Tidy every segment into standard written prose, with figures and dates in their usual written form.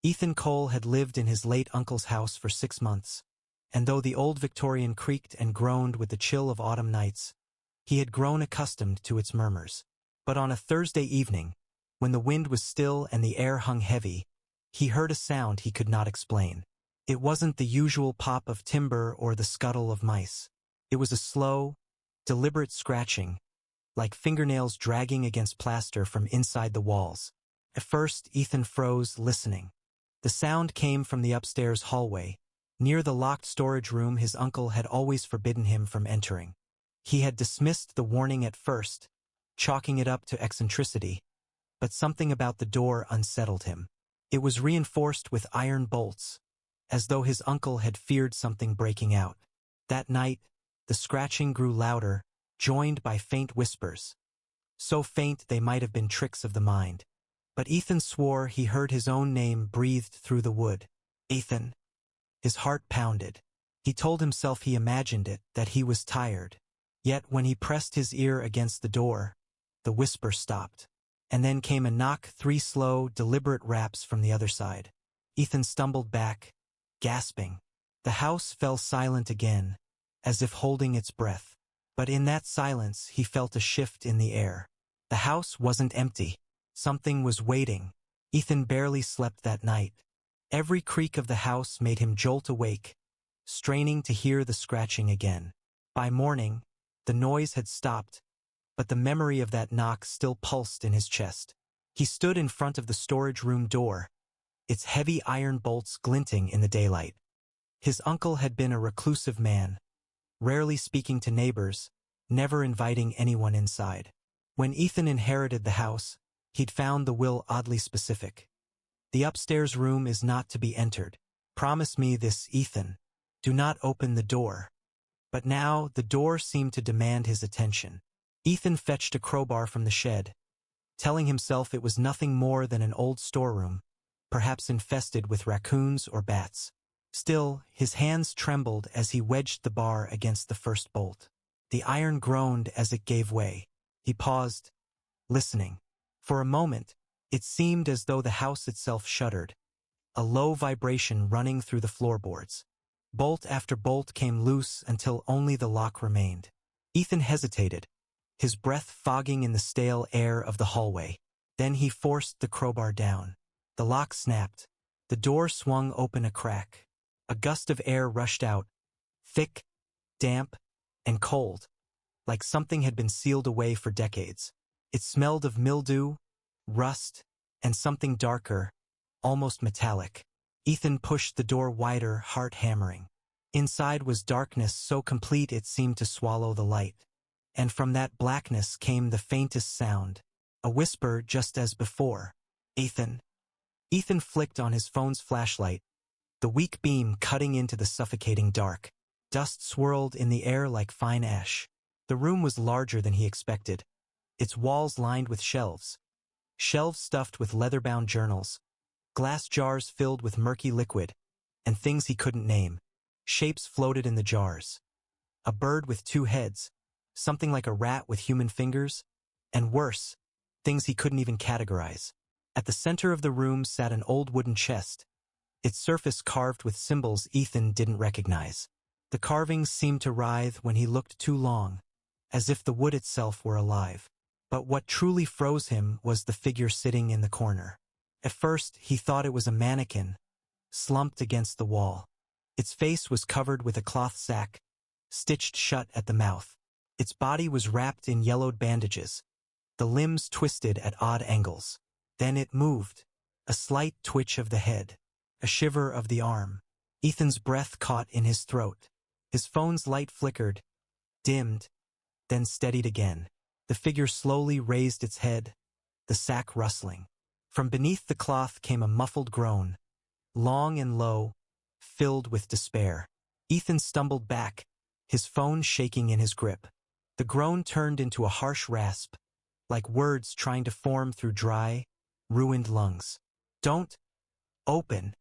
Ethan Cole had lived in his late uncle's house for 6 months, and though the old Victorian creaked and groaned with the chill of autumn nights, he had grown accustomed to its murmurs. But on a Thursday evening, when the wind was still and the air hung heavy, he heard a sound he could not explain. It wasn't the usual pop of timber or the scuttle of mice. It was a slow, deliberate scratching, like fingernails dragging against plaster from inside the walls. At first, Ethan froze, listening. The sound came from the upstairs hallway, near the locked storage room his uncle had always forbidden him from entering. He had dismissed the warning at first, chalking it up to eccentricity, but something about the door unsettled him. It was reinforced with iron bolts, as though his uncle had feared something breaking out. That night, the scratching grew louder, joined by faint whispers. So faint they might have been tricks of the mind. But Ethan swore he heard his own name breathed through the wood. Ethan. His heart pounded. He told himself he imagined it, that he was tired. Yet when he pressed his ear against the door, the whisper stopped. And then came a knock, 3 slow, deliberate raps from the other side. Ethan stumbled back, gasping. The house fell silent again, as if holding its breath. But in that silence he felt a shift in the air. The house wasn't empty. Something was waiting. Ethan barely slept that night. Every creak of the house made him jolt awake, straining to hear the scratching again. By morning, the noise had stopped, but the memory of that knock still pulsed in his chest. He stood in front of the storage room door, its heavy iron bolts glinting in the daylight. His uncle had been a reclusive man, rarely speaking to neighbors, never inviting anyone inside. When Ethan inherited the house, he'd found the will oddly specific. The upstairs room is not to be entered. Promise me this, Ethan. Do not open the door. But now the door seemed to demand his attention. Ethan fetched a crowbar from the shed, telling himself it was nothing more than an old storeroom, perhaps infested with raccoons or bats. Still, his hands trembled as he wedged the bar against the first bolt. The iron groaned as it gave way. He paused, listening. For a moment, it seemed as though the house itself shuddered, a low vibration running through the floorboards. Bolt after bolt came loose until only the lock remained. Ethan hesitated, his breath fogging in the stale air of the hallway. Then he forced the crowbar down. The lock snapped. The door swung open a crack. A gust of air rushed out, thick, damp, and cold, like something had been sealed away for decades. It smelled of mildew, rust, and something darker, almost metallic. Ethan pushed the door wider, heart hammering. Inside was darkness so complete it seemed to swallow the light. And from that blackness came the faintest sound, a whisper just as before. Ethan. Ethan flicked on his phone's flashlight, the weak beam cutting into the suffocating dark. Dust swirled in the air like fine ash. The room was larger than he expected, its walls lined with shelves. Shelves stuffed with leather-bound journals, glass jars filled with murky liquid, and things he couldn't name. Shapes floated in the jars. A bird with 2 heads, something like a rat with human fingers, and worse, things he couldn't even categorize. At the center of the room sat an old wooden chest, its surface carved with symbols Ethan didn't recognize. The carvings seemed to writhe when he looked too long, as if the wood itself were alive. But what truly froze him was the figure sitting in the corner. At first, he thought it was a mannequin, slumped against the wall. Its face was covered with a cloth sack, stitched shut at the mouth. Its body was wrapped in yellowed bandages, the limbs twisted at odd angles. Then it moved, a slight twitch of the head, a shiver of the arm. Ethan's breath caught in his throat. His phone's light flickered, dimmed, then steadied again. The figure slowly raised its head, the sack rustling. From beneath the cloth came a muffled groan, long and low, filled with despair. Ethan stumbled back, his phone shaking in his grip. The groan turned into a harsh rasp, like words trying to form through dry, ruined lungs. Don't open.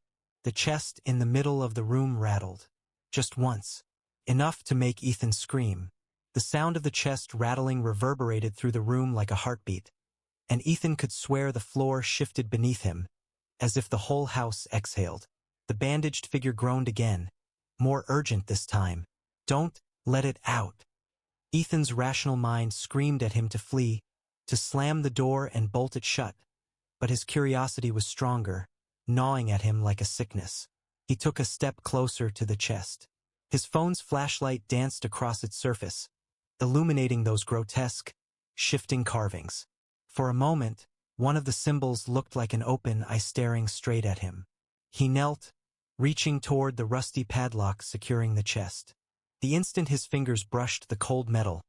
The chest in the middle of the room rattled. Just once. Enough to make Ethan scream. The sound of the chest rattling reverberated through the room like a heartbeat, and Ethan could swear the floor shifted beneath him, as if the whole house exhaled. The bandaged figure groaned again, more urgent this time. "Don't let it out." Ethan's rational mind screamed at him to flee, to slam the door and bolt it shut. But his curiosity was stronger, gnawing at him like a sickness. He took a step closer to the chest. His phone's flashlight danced across its surface, illuminating those grotesque, shifting carvings. For a moment, one of the symbols looked like an open eye staring straight at him. He knelt, reaching toward the rusty padlock securing the chest. The instant his fingers brushed the cold metal,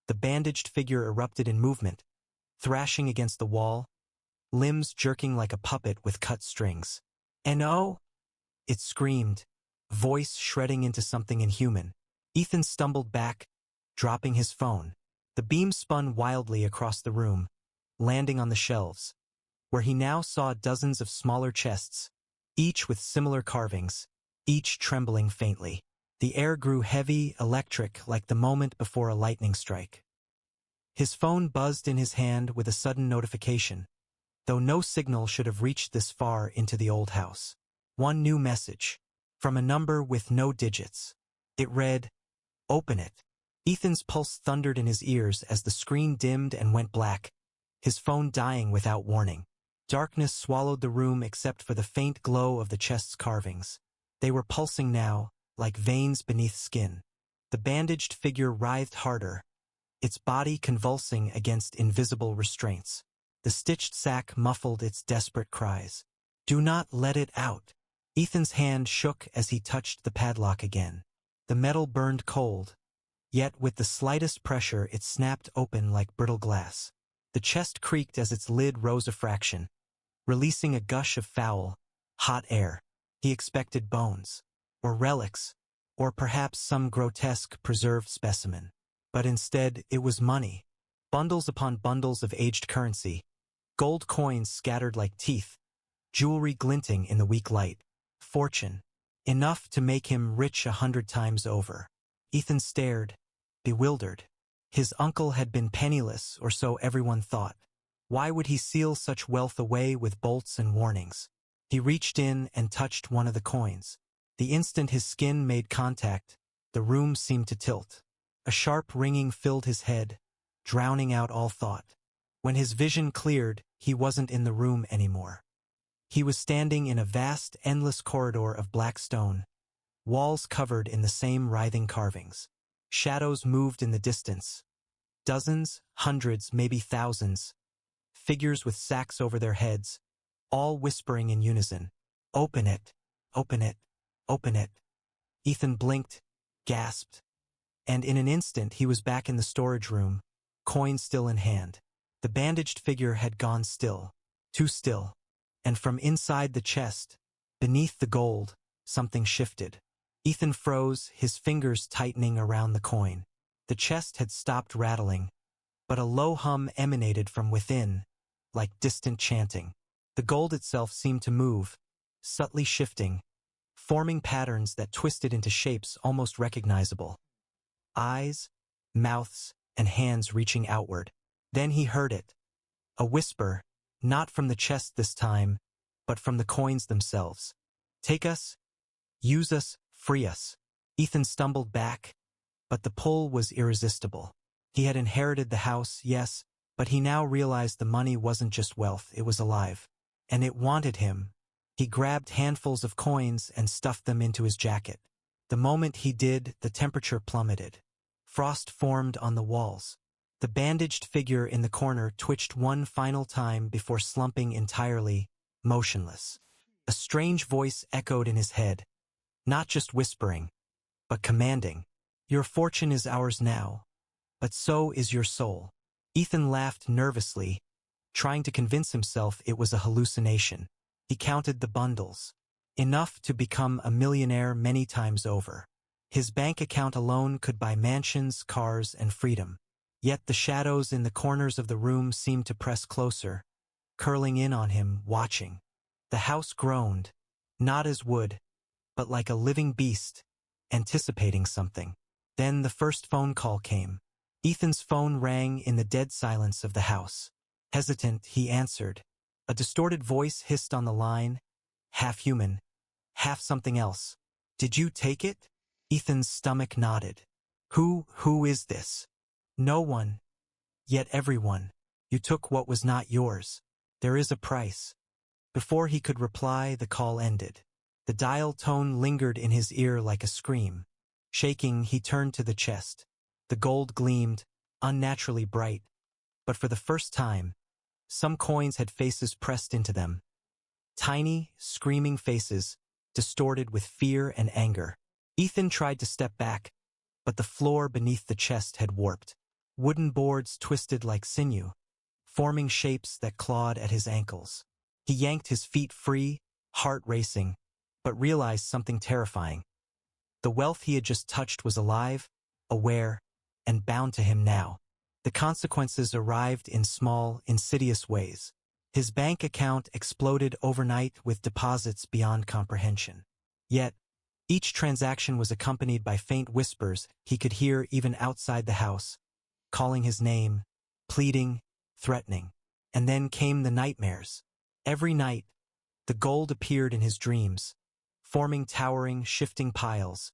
the bandaged figure erupted in movement, thrashing against the wall, limbs jerking like a puppet with cut strings. "No!" it screamed, voice shredding into something inhuman. Ethan stumbled back, dropping his phone. The beam spun wildly across the room, landing on the shelves, where he now saw dozens of smaller chests, each with similar carvings, each trembling faintly. The air grew heavy, electric, like the moment before a lightning strike. His phone buzzed in his hand with a sudden notification, though no signal should have reached this far into the old house. One new message, from a number with no digits. It read, "Open it." Ethan's pulse thundered in his ears as the screen dimmed and went black, his phone dying without warning. Darkness swallowed the room except for the faint glow of the chest's carvings. They were pulsing now, like veins beneath skin. The bandaged figure writhed harder, its body convulsing against invisible restraints. The stitched sack muffled its desperate cries. "Do not let it out." Ethan's hand shook as he touched the padlock again. The metal burned cold, yet with the slightest pressure it snapped open like brittle glass. The chest creaked as its lid rose a fraction, releasing a gush of foul, hot air. He expected bones, or relics, or perhaps some grotesque preserved specimen. But instead it was money. Bundles upon bundles of aged currency, gold coins scattered like teeth, jewelry glinting in the weak light. Fortune, enough to make him rich 100 times over. Ethan stared, bewildered. His uncle had been penniless, or so everyone thought. Why would he seal such wealth away with bolts and warnings? He reached in and touched one of the coins. The instant his skin made contact, the room seemed to tilt. A sharp ringing filled his head, drowning out all thought. When his vision cleared, he wasn't in the room anymore. He was standing in a vast, endless corridor of black stone, walls covered in the same writhing carvings. Shadows moved in the distance. Dozens, hundreds, maybe thousands. Figures with sacks over their heads, all whispering in unison. "Open it, open it, open it." Ethan blinked, gasped, and in an instant he was back in the storage room, coin still in hand. The bandaged figure had gone still, too still, and from inside the chest, beneath the gold, something shifted. Ethan froze, his fingers tightening around the coin. The chest had stopped rattling, but a low hum emanated from within, like distant chanting. The gold itself seemed to move, subtly shifting, forming patterns that twisted into shapes almost recognizable. Eyes, mouths, and hands reaching outward. Then he heard it. A whisper, not from the chest this time, but from the coins themselves. "Take us, use us, free us." Ethan stumbled back, but the pull was irresistible. He had inherited the house, yes, but he now realized the money wasn't just wealth, it was alive. And it wanted him. He grabbed handfuls of coins and stuffed them into his jacket. The moment he did, the temperature plummeted. Frost formed on the walls. The bandaged figure in the corner twitched one final time before slumping entirely, motionless. A strange voice echoed in his head, not just whispering, but commanding. "Your fortune is ours now, but so is your soul." Ethan laughed nervously, trying to convince himself it was a hallucination. He counted the bundles. Enough to become a millionaire many times over. His bank account alone could buy mansions, cars, and freedom. Yet the shadows in the corners of the room seemed to press closer, curling in on him, watching. The house groaned, not as wood, but like a living beast, anticipating something. Then the first phone call came. Ethan's phone rang in the dead silence of the house. Hesitant, he answered, A distorted voice hissed on the line, half human, half something else. Did you take it? Ethan's stomach nodded. Who is this? No one. Yet everyone. You took what was not yours. There is a price. Before he could reply, the call ended. The dial tone lingered in his ear like a scream. Shaking, he turned to the chest. The gold gleamed, unnaturally bright. But for the first time, some coins had faces pressed into them. Tiny, screaming faces, distorted with fear and anger. Ethan tried to step back, but the floor beneath the chest had warped. Wooden boards twisted like sinew, forming shapes that clawed at his ankles. He yanked his feet free, heart racing, but realized something terrifying. The wealth he had just touched was alive, aware, and bound to him now. The consequences arrived in small, insidious ways. His bank account exploded overnight with deposits beyond comprehension. Yet, each transaction was accompanied by faint whispers he could hear even outside the house, calling his name, pleading, threatening. And then came the nightmares. Every night, the gold appeared in his dreams, forming towering, shifting piles,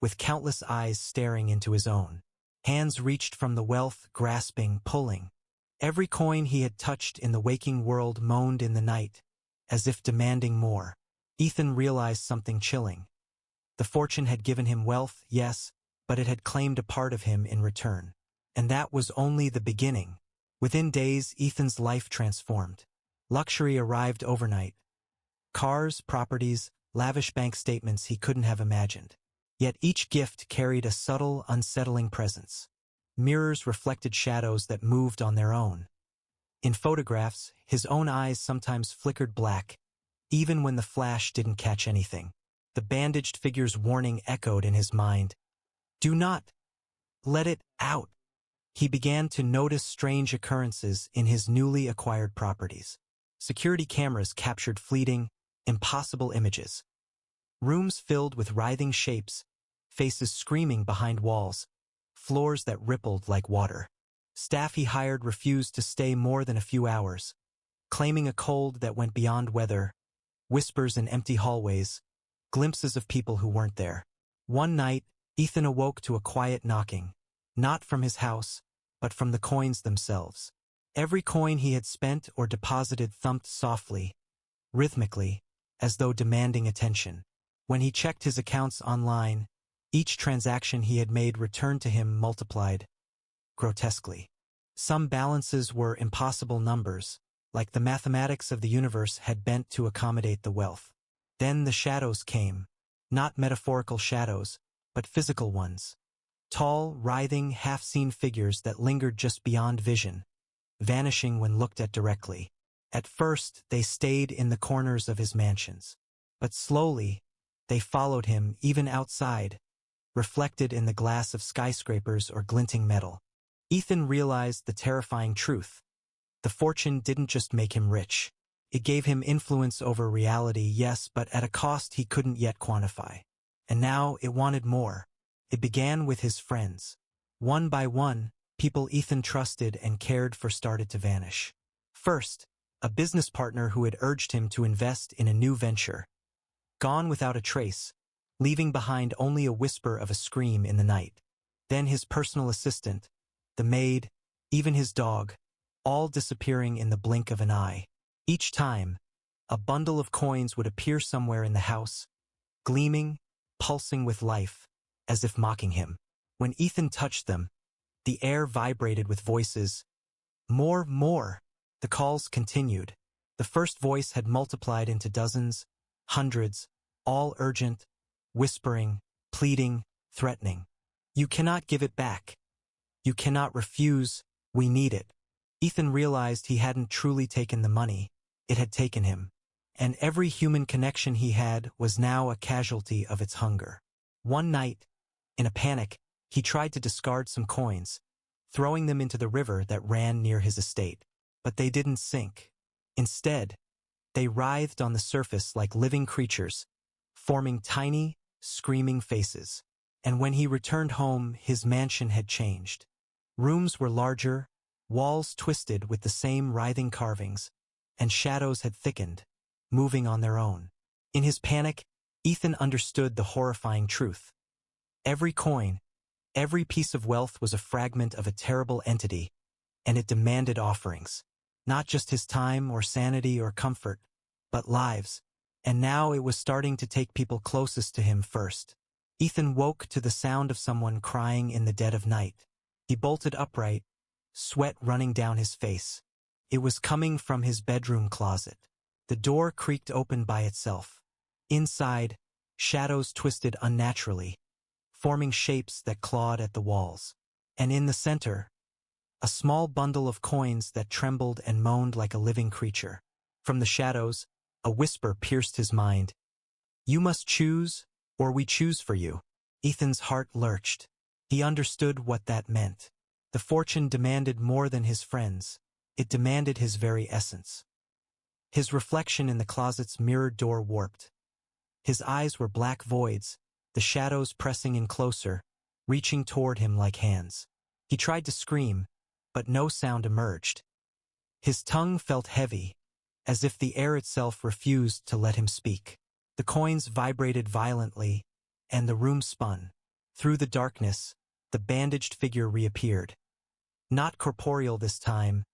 with countless eyes staring into his own. Hands reached from the wealth, grasping, pulling. Every coin he had touched in the waking world moaned in the night, as if demanding more. Ethan realized something chilling. The fortune had given him wealth, yes, but it had claimed a part of him in return. And that was only the beginning. Within days, Ethan's life transformed. Luxury arrived overnight. Cars, properties, lavish bank statements he couldn't have imagined. Yet each gift carried a subtle, unsettling presence. Mirrors reflected shadows that moved on their own. In photographs, his own eyes sometimes flickered black, even when the flash didn't catch anything. The bandaged figure's warning echoed in his mind. Do not let it out. He began to notice strange occurrences in his newly acquired properties. Security cameras captured fleeting, impossible images. Rooms filled with writhing shapes, faces screaming behind walls, floors that rippled like water. Staff he hired refused to stay more than a few hours, claiming a cold that went beyond weather, whispers in empty hallways, glimpses of people who weren't there. One night, Ethan awoke to a quiet knocking, not from his house, but from the coins themselves. Every coin he had spent or deposited thumped softly, rhythmically, as though demanding attention. When he checked his accounts online, each transaction he had made returned to him multiplied, grotesquely. Some balances were impossible numbers, like the mathematics of the universe had bent to accommodate the wealth. Then the shadows came, not metaphorical shadows, but physical ones. Tall, writhing, half-seen figures that lingered just beyond vision, vanishing when looked at directly. At first, they stayed in the corners of his mansions. But slowly, they followed him even outside, reflected in the glass of skyscrapers or glinting metal. Ethan realized the terrifying truth. The fortune didn't just make him rich. It gave him influence over reality, yes, but at a cost he couldn't yet quantify. And now it wanted more. It began with his friends. One by one, people Ethan trusted and cared for started to vanish. First, a business partner who had urged him to invest in a new venture. Gone without a trace, leaving behind only a whisper of a scream in the night. Then his personal assistant, the maid, even his dog, all disappearing in the blink of an eye. Each time, a bundle of coins would appear somewhere in the house, gleaming, pulsing with life, as if mocking him. When Ethan touched them, the air vibrated with voices. More, more. The calls continued. The first voice had multiplied into dozens, hundreds, all urgent, whispering, pleading, threatening. You cannot give it back. You cannot refuse. We need it. Ethan realized he hadn't truly taken the money. It had taken him. And every human connection he had was now a casualty of its hunger. One night, in a panic, he tried to discard some coins, throwing them into the river that ran near his estate. But they didn't sink. Instead, they writhed on the surface like living creatures, forming tiny, screaming faces. And when he returned home, his mansion had changed. Rooms were larger, walls twisted with the same writhing carvings, and shadows had thickened, moving on their own. In his panic, Ethan understood the horrifying truth. Every coin, every piece of wealth was a fragment of a terrible entity, and it demanded offerings. Not just his time or sanity or comfort, but lives. And now it was starting to take people closest to him first. Ethan woke to the sound of someone crying in the dead of night. He bolted upright, sweat running down his face. It was coming from his bedroom closet. The door creaked open by itself. Inside, shadows twisted unnaturally, forming shapes that clawed at the walls. And in the center, a small bundle of coins that trembled and moaned like a living creature. From the shadows, a whisper pierced his mind. "You must choose, or we choose for you." Ethan's heart lurched. He understood what that meant. The fortune demanded more than his friends. It demanded his very essence. His reflection in the closet's mirrored door warped. His eyes were black voids, the shadows pressing in closer, reaching toward him like hands. He tried to scream, but no sound emerged. His tongue felt heavy, as if the air itself refused to let him speak. The coins vibrated violently, and the room spun. Through the darkness, the bandaged figure reappeared. Not corporeal this time,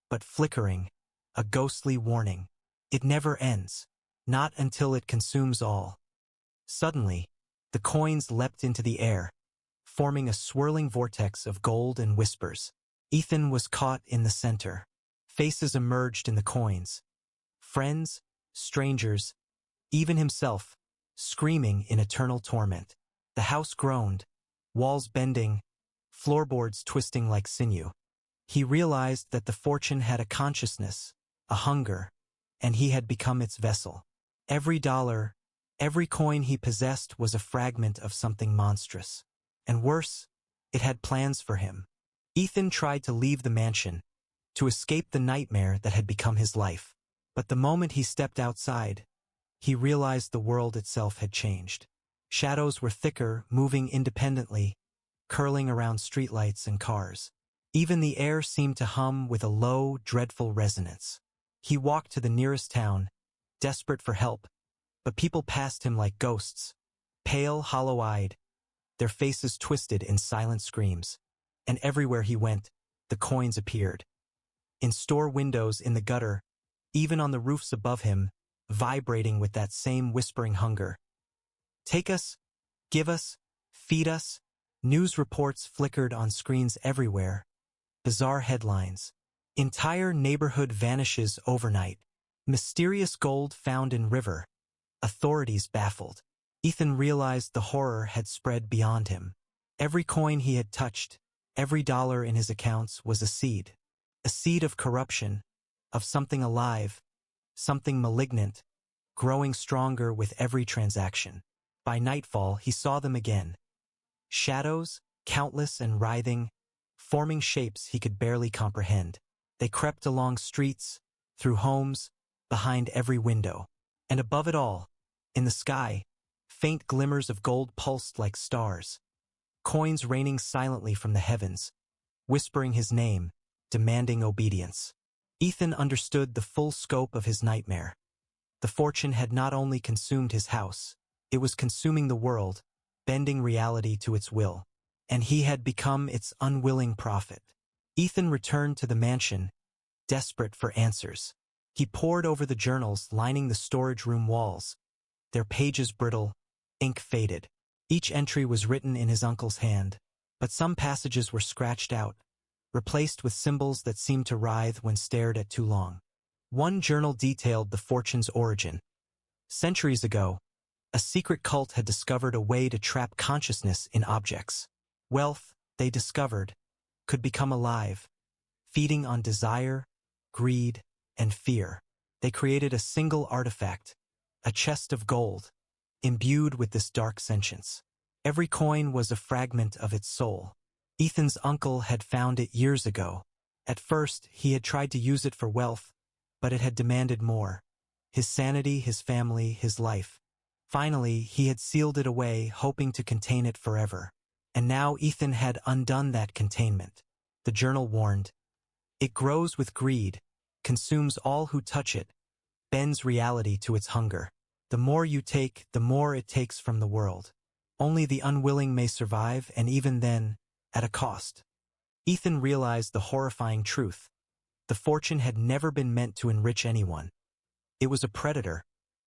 but flickering, a ghostly warning. It never ends, not until it consumes all. Suddenly, the coins leapt into the air, forming a swirling vortex of gold and whispers. Ethan was caught in the center. Faces emerged in the coins. Friends, strangers, even himself, screaming in eternal torment. The house groaned, walls bending, floorboards twisting like sinew. He realized that the fortune had a consciousness, a hunger, and he had become its vessel. Every dollar, every coin he possessed was a fragment of something monstrous. And worse, it had plans for him. Ethan tried to leave the mansion, to escape the nightmare that had become his life. But the moment he stepped outside, he realized the world itself had changed. Shadows were thicker, moving independently, curling around streetlights and cars. Even the air seemed to hum with a low, dreadful resonance. He walked to the nearest town, desperate for help, but people passed him like ghosts, pale, hollow-eyed, their faces twisted in silent screams. And everywhere he went, the coins appeared. In store windows, in the gutter, even on the roofs above him, vibrating with that same whispering hunger. Take us, give us, feed us. News reports flickered on screens everywhere. Bizarre headlines. Entire neighborhood vanishes overnight. Mysterious gold found in river. Authorities baffled. Ethan realized the horror had spread beyond him. Every coin he had touched, every dollar in his accounts was a seed of corruption, of something alive, something malignant, growing stronger with every transaction. By nightfall, he saw them again. Shadows, countless and writhing, forming shapes he could barely comprehend. They crept along streets, through homes, behind every window. And above it all, in the sky, faint glimmers of gold pulsed like stars. Coins raining silently from the heavens, whispering his name, demanding obedience. Ethan understood the full scope of his nightmare. The fortune had not only consumed his house, it was consuming the world, bending reality to its will. And he had become its unwilling prophet. Ethan returned to the mansion, desperate for answers. He pored over the journals lining the storage room walls, their pages brittle, ink faded. Each entry was written in his uncle's hand, but some passages were scratched out, replaced with symbols that seemed to writhe when stared at too long. One journal detailed the fortune's origin. Centuries ago, a secret cult had discovered a way to trap consciousness in objects. Wealth, they discovered, could become alive, feeding on desire, greed, and fear. They created a single artifact, a chest of gold, imbued with this dark sentience. Every coin was a fragment of its soul. Ethan's uncle had found it years ago. At first, he had tried to use it for wealth, but it had demanded more. His sanity, his family, his life. Finally, he had sealed it away, hoping to contain it forever. And now Ethan had undone that containment. The journal warned, "It grows with greed, consumes all who touch it, bends reality to its hunger. The more you take, the more it takes from the world. Only the unwilling may survive, and even then, at a cost. Ethan realized the horrifying truth. The fortune had never been meant to enrich anyone. It was a predator,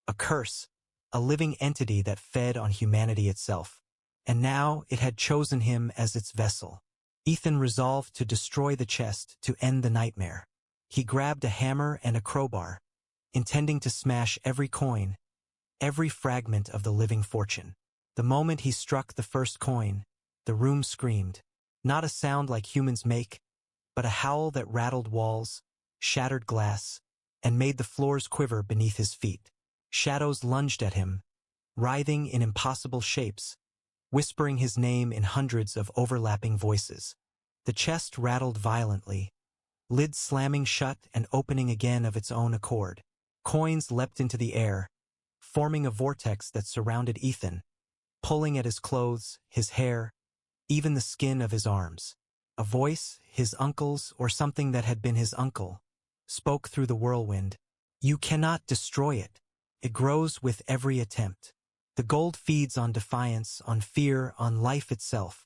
a curse, a living entity that fed on humanity itself. And now it had chosen him as its vessel. Ethan resolved to destroy the chest to end the nightmare. He grabbed a hammer and a crowbar, intending to smash every coin, every fragment of the living fortune. The moment he struck the first coin, the room screamed. Not a sound like humans make, but a howl that rattled walls, shattered glass, and made the floors quiver beneath his feet. Shadows lunged at him, writhing in impossible shapes, whispering his name in hundreds of overlapping voices. The chest rattled violently, lids slamming shut and opening again of its own accord. Coins leapt into the air, forming a vortex that surrounded Ethan, pulling at his clothes, his hair, even the skin of his arms. A voice, his uncle's or something that had been his uncle, spoke through the whirlwind. You cannot destroy it. It grows with every attempt. The gold feeds on defiance, on fear, on life itself.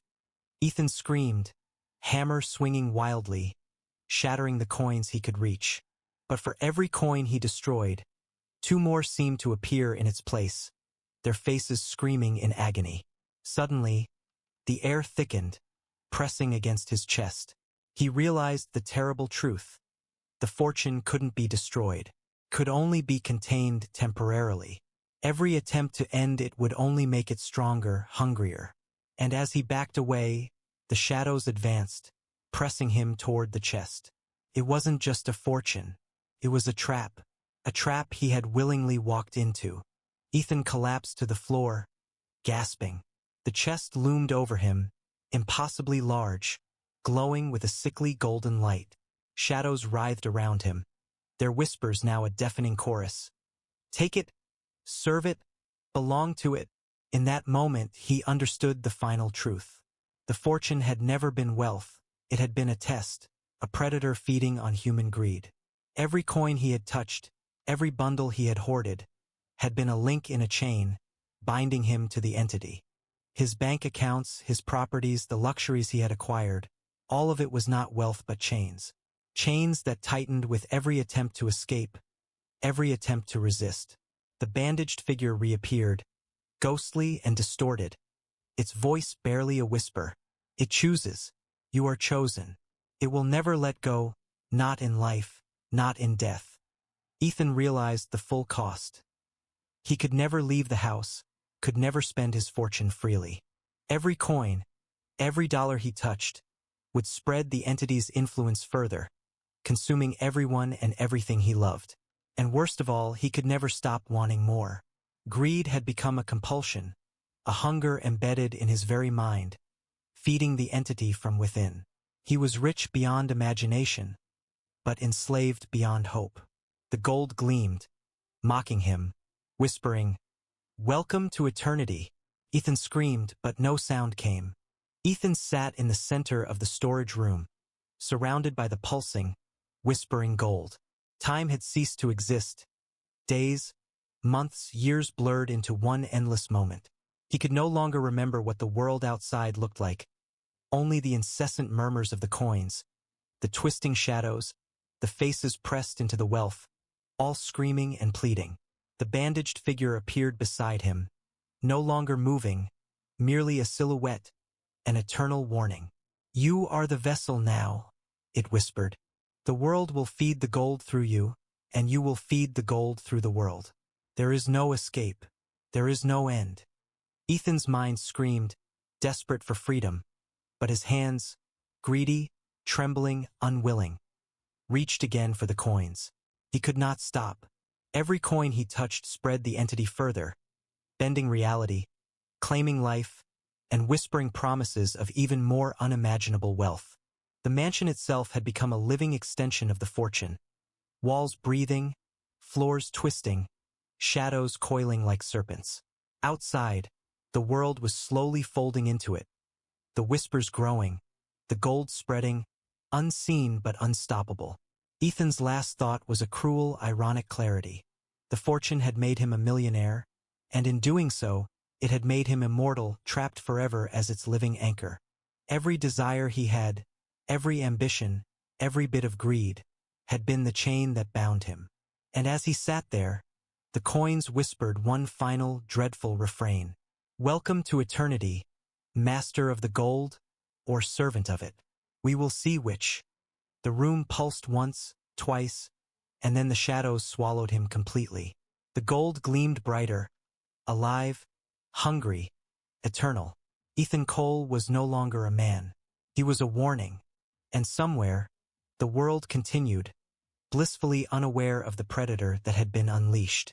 Ethan screamed, hammer swinging wildly, shattering the coins he could reach. But for every coin he destroyed, two more seemed to appear in its place, their faces screaming in agony. Suddenly, the air thickened, pressing against his chest. He realized the terrible truth. The fortune couldn't be destroyed, could only be contained temporarily. Every attempt to end it would only make it stronger, hungrier. And as he backed away, the shadows advanced, pressing him toward the chest. It wasn't just a fortune. It was a trap he had willingly walked into. Ethan collapsed to the floor, gasping. The chest loomed over him, impossibly large, glowing with a sickly golden light. Shadows writhed around him, their whispers now a deafening chorus. Take it, serve it, belong to it. In that moment, he understood the final truth. The fortune had never been wealth. It had been a test, a predator feeding on human greed. Every coin he had touched, every bundle he had hoarded, had been a link in a chain, binding him to the entity. His bank accounts, his properties, the luxuries he had acquired, all of it was not wealth but chains. Chains that tightened with every attempt to escape, every attempt to resist. The bandaged figure reappeared, ghostly and distorted, its voice barely a whisper. It chooses. You are chosen. It will never let go, not in life, not in death. Ethan realized the full cost. He could never leave the house, could never spend his fortune freely. Every coin, every dollar he touched, would spread the entity's influence further, consuming everyone and everything he loved. And worst of all, he could never stop wanting more. Greed had become a compulsion, a hunger embedded in his very mind, feeding the entity from within. He was rich beyond imagination, but enslaved beyond hope. The gold gleamed, mocking him, whispering, "Welcome to eternity." Ethan screamed, but no sound came. Ethan sat in the center of the storage room, surrounded by the pulsing, whispering gold. Time had ceased to exist. Days, months, years blurred into one endless moment. He could no longer remember what the world outside looked like, only the incessant murmurs of the coins, the twisting shadows, the faces pressed into the wealth, all screaming and pleading. The bandaged figure appeared beside him, no longer moving, merely a silhouette, an eternal warning. You are the vessel now, it whispered. The world will feed the gold through you, and you will feed the gold through the world. There is no escape. There is no end. Ethan's mind screamed, desperate for freedom, but his hands, greedy, trembling, unwilling, reached again for the coins. He could not stop. Every coin he touched spread the entity further, bending reality, claiming life, and whispering promises of even more unimaginable wealth. The mansion itself had become a living extension of the fortune, walls breathing, floors twisting, shadows coiling like serpents. Outside, the world was slowly folding into it, the whispers growing, the gold spreading, unseen but unstoppable. Ethan's last thought was a cruel, ironic clarity. The fortune had made him a millionaire, and in doing so, it had made him immortal, trapped forever as its living anchor. Every desire he had, every ambition, every bit of greed, had been the chain that bound him. And as he sat there, the coins whispered one final, dreadful refrain. Welcome to eternity, master of the gold, or servant of it. We will see which. The room pulsed once, twice, and then the shadows swallowed him completely. The gold gleamed brighter, alive, hungry, eternal. Ethan Cole was no longer a man. He was a warning. And somewhere, the world continued, blissfully unaware of the predator that had been unleashed.